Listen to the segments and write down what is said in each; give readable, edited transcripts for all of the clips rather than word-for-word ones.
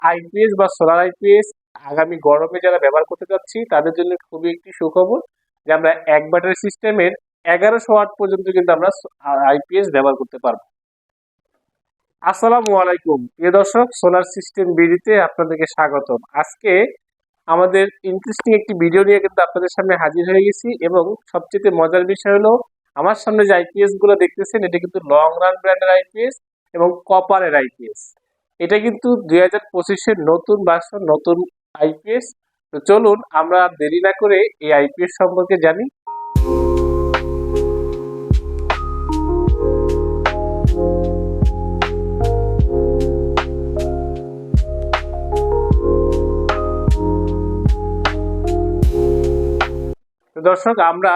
IPS বা solar IPS আগামী গরমে যারা ব্যবহার করতে যাচ্ছি তাদের জন্য খুবই একটি সুখবর যে আমরা এক ব্যাটারি সিস্টেমের 1100 ওয়াট পর্যন্ত কিন্তু আমরা আইপিএস ব্যবহার করতে পারবো। আসসালামু আলাইকুম প্রিয় দর্শক, সোলার সিস্টেম বিডিতে আপনাদেরকে স্বাগতম। আজকে আমাদের ইন্টারেস্টিং একটি ভিডিও নিয়ে কিন্তু আপনাদের সামনে হাজির হয়ে গেছি এবং সবচেয়ে মজার বিষয় হলো আমার সামনে যে আইপিএস গুলো দেখতেছেন এটা কিন্তু লং রান ব্র্যান্ডের আইপিএস এবং কপারের আইপিএস। এটা কিন্তু 2025-এর নতুন ভার্সন, নতুন আইপিএস। তো চলুন আমরা দেরি না করে এই আইপিএস সম্পর্কে জানি। দর্শক, আমরা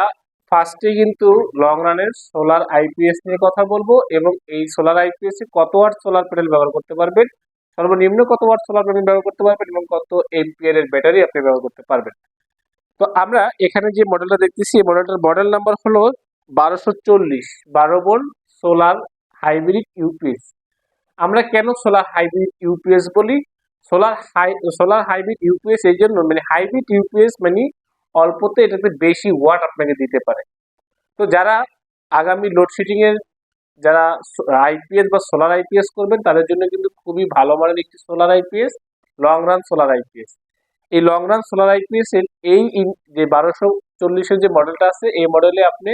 ফার্স্টে কিন্তু লং রানের সোলার আইপিএস নিয়ে কথা বলবো এবং এই সোলার আইপিএস এ কত ওয়াট সোলার প্যানেল ব্যবহার করতে পারবেন, সর্বনিম্ন কত ওয়াট সোলার প্যানেল ব্যবহার করতে পারবেন এবং কত এম্পিয়ার এর ব্যাটারি আপনি ব্যবহার করতে পারবেন। তো আমরা এখানে যে মডেলটা দেখতেছি এই মডেলটার মডেল নাম্বার হলো 1240 12 ভোল্ট সোলার হাইব্রিড ইউপিএস। আমরা কেন সোলার হাইব্রিড ইউপিএস বলি? সোলার হাইব্রিড ইউপিএস এই জন্য, মানে হাইব্রিড ইউপিএস মানে অল্পতে এটাতে বেশি ওয়াট আপনাকে দিতে পারে। তো যারা আগামী লোডশেডিং এর যারা আইপিএস বা সোলার আইপিএস করবেন তাদের জন্য কিন্তু খুবই ভালো মানের একটি solar IPS, long run solar IPS. এই লং রান সোলার আইপিএস এর যে 1240-এর যে মডেলটা আছে এই মডেলে আপনি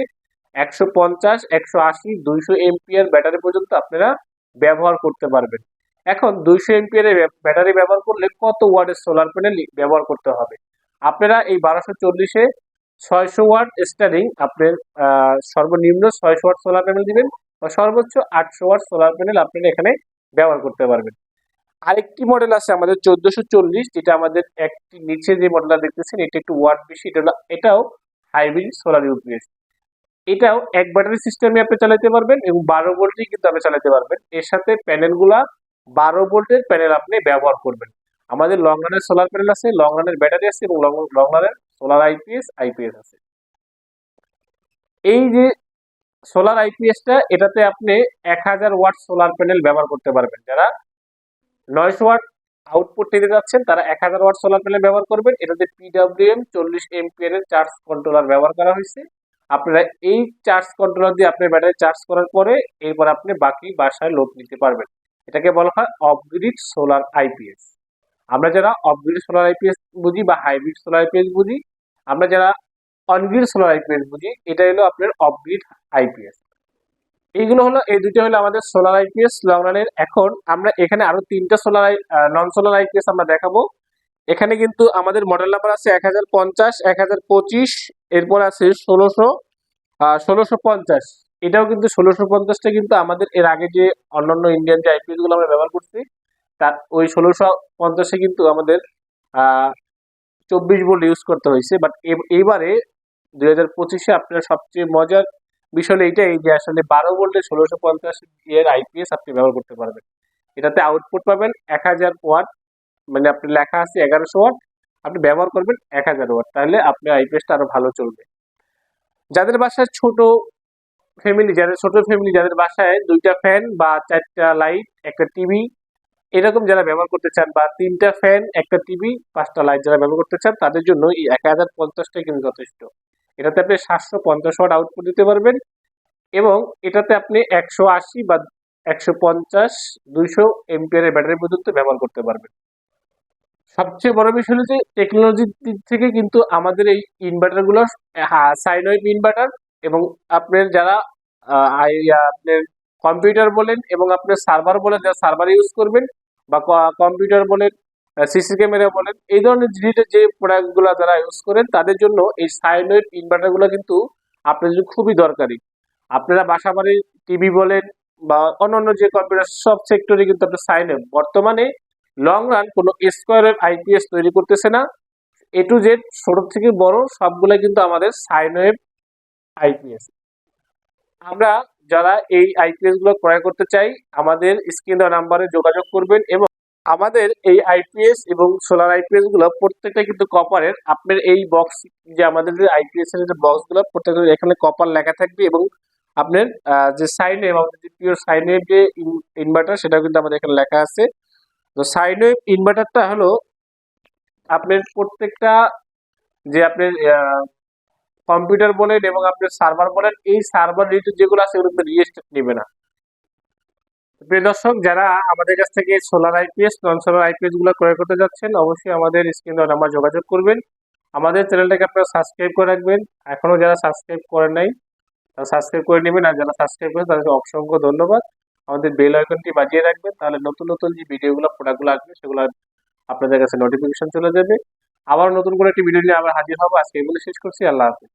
150, 180, 200 এম্পিয়ার ব্যাটারি পর্যন্ত আপনারা ব্যবহার করতে পারবেন। এখন 200 এম্পিয়ারের ব্যাটারি ব্যবহার করলে কত ওয়াটের সোলার প্যানেল ব্যবহার করতে হবে? আপনারা এই 1240-এ 600 ওয়াট স্টারিং আপনার সর্বনিম্ন 600 ওয়াট সোলার প্যানেল দিবেন বা সর্বোচ্চ 800 ওয়াট সোলার প্যানেল আপনারা এখানে ব্যবহার করতে পারবেন। আরেকটি মডেল আছে আমাদের 1440, যেটা আমাদের একটি নিচে যে মডেলটা দেখতেছেন এটা একটু ওয়াট বেশি, এটাও হাইব্রিড সোলার ইউপিএস। এটাও এক ব্যাটারি সিস্টেমে আপনি চালাতে পারবেন এবং 12 ভোল্টই কিন্তু আপনি চালাতে পারবেন। এর সাথে প্যানেলগুলা 12 ভোল্টের প্যানেল আপনি ব্যবহার করবেন। আমাদের লং রানের সোলার প্যানেল আছে, লং রানের ব্যাটারি আছে এবং লং রানের সোলার আইপিএস আছে। এই যে সোলার আইপিএসটা, এটাতে আপনি 1000 ওয়াট সোলার প্যানেল ব্যবহার করতে পারবেন। যারা 900 ওয়াট আউটপুট নিতে যাচ্ছেন তারা 1000 ওয়াট সোলার প্যানেল ব্যবহার করবেন। এটাতে পিডব্লিউএম 40 এম্পিয়ার এর চার্জ কন্ট্রোলার ব্যবহার করা হয়েছে। আপনারা এই চার্জ কন্ট্রোলার দিয়ে আপনার ব্যাটারি চার্জ করার পরে এরপর আপনি বাকি বাসায় লোড নিতে পারবেন। এটাকে বলা হয় অফ গ্রিড সোলার আইপিএস। আমরা যারা অফ গ্রিড সোলার আইপিএস বুঝি বা হাইব্রিড সোলার আইপিএস বুঝি, আমরা যারা অন গ্রিড সোলার আইপিএস বুঝি, এটা হলো আপনার অফ গ্রিড আইপিএস। এইগুলো হলো, এই দুটো হলো আমাদের সোলার আইপিএস লং রানের। এখন আমরা এখানে আরো তিনটা নন সোলার আইপিএস আমরা দেখাবো। এখানে কিন্তু আমাদের মডেল নাম্বার আছে 1050, 1025, এরপর আছে 1650। এটাও কিন্তু 1650টা কিন্তু আমাদের এর আগে যে অন্যান্য ইন্ডিয়ান যে আইপিএস গুলো আমরা ব্যবহার করছি তার ওই 1650-এ কিন্তু আমাদের 24 ভোল্ট ইউজ করতে হয়েছে। বাট এইবারে 2025-এ আপনার সবচেয়ে মজার বিষয় হলো এইটাই যে আসলে 12 ভোল্টের 1650 এর আইপিএস আপনি ব্যবহার করতে পারবেন। এটাতে আউটপুট পাবেন 1000 ওয়াট, মানে আপনি লেখা আছে 1100 ওয়াট, আপনি ব্যবহার করবেন 1000 ওয়াট, তাহলে আপনার আইপিএসটা আরো ভালো চলবে। যাদের বাসায় ছোট ফ্যামিলি, যাদের বাসায় 2টা ফ্যান বা 4টা লাইট, একটা টিভি এরকম যারা ব্যবহার করতে চান, বা 3টা ফ্যান, একটা টিভি, 5টা লাইট যারা ব্যবহার করতে চান তাদের জন্য এই 1050টাই কিন্তু যথেষ্ট। এটাতে আপনি 750 ওয়াট আউটপুট দিতে পারবেন এবং এটাতে আপনি 180 বা 150, 200 এম্পিয়ারের ব্যাটারি পর্যন্ত ব্যবহার করতে পারবেন। সবচেয়ে বড় বিষয় হলো যে টেকনোলজির দিক থেকে কিন্তু আমাদের এই ইনভার্টার গুলো সাইন ওয়েভ ইনভার্টার, এবং আপনার যারা আপনার কম্পিউটার বলেন এবং আপনার সার্ভার বলেন, যারা সার্ভার ইউজ করবেন বা কম্পিউটার বলেন, সিসি ক্যামেরা বলেন, এই ধরনের রিলেটেড যে প্রোডাক্ট গুলো যারা ইউজ করেন তাদের জন্য এই সাইন ওয়েভ ইনভার্টার গুলো কিন্তু আপনার জন্য খুবই দরকারি। আপনারা বাসা বাড়ির টিভি বলেন বা অন্যান্য যে কম্পিউটার সব সেক্টরে কিন্তু আপনার সাইন ওয়েভ, বর্তমানে লং রান কোনো স্কোয়ার ওয়েভ আইপিএস তৈরি করতেছে না। এ টু জেড ছোট থেকে বড় সবগুলো কিন্তু আমাদের সাইন ওয়েভ আইপিএস। আমরা যারা এই আইপিএস গুলো ক্রয় করতে চাই আমাদের স্ক্রিন দেওয়া নাম্বারে যোগাযোগ করবেন এবং আমাদের এই আইপিএস এবং সোলার আইপিএস গুলো প্রত্যেকটা কিন্তু কপারের। আপনার এই বক্স যে আমাদের যে আইপিএস এর যে বক্স গুলো প্রত্যেকটা এখানে কপার লেখা থাকবে এবং আপনার যে সাইন ওয়েভ, আমাদের যে পিওর সাইন ওয়েভ যে ইনভার্টার সেটাও কিন্তু আমাদের এখানে লেখা আছে। তো সাইন ওয়েভ ইনভার্টারটা হলো আপনার প্রত্যেকটা যে আপনার কম্পিউটার বলেন এবং আপনার সার্ভার বলেন, এই সার্ভার রিলেটেড যেগুলো আছে এগুলো কিন্তু রিয়েস্টেট নেবে না। প্রিয় দর্শক, যারা আমাদের কাছ থেকে সোলার আইপিএস, নন সোলার আইপিএস গুলো ক্রয় করতে যাচ্ছেন, অবশ্যই আমাদের স্ক্রিন দেওয়া নাম্বার যোগাযোগ করবেন। আমাদের চ্যানেলটাকে আপনারা সাবস্ক্রাইব করে রাখবেন। এখনো যারা সাবস্ক্রাইব করেন নাই তারা সাবস্ক্রাইব করে নেবেন, আর যারা সাবস্ক্রাইব করেন তাদেরকে অসংখ্য ধন্যবাদ। আমাদের বেল আইকনটি বাজিয়ে রাখবেন, তাহলে নতুন নতুন যে ভিডিওগুলো প্রোডাক্টগুলো আসবে সেগুলো আপনাদের কাছে নোটিফিকেশন চলে যাবে। আবার নতুন করে একটি ভিডিও নিয়ে আবার হাজির হবো। আজকে এগুলো শেষ করছি। আল্লাহ হাফেজ।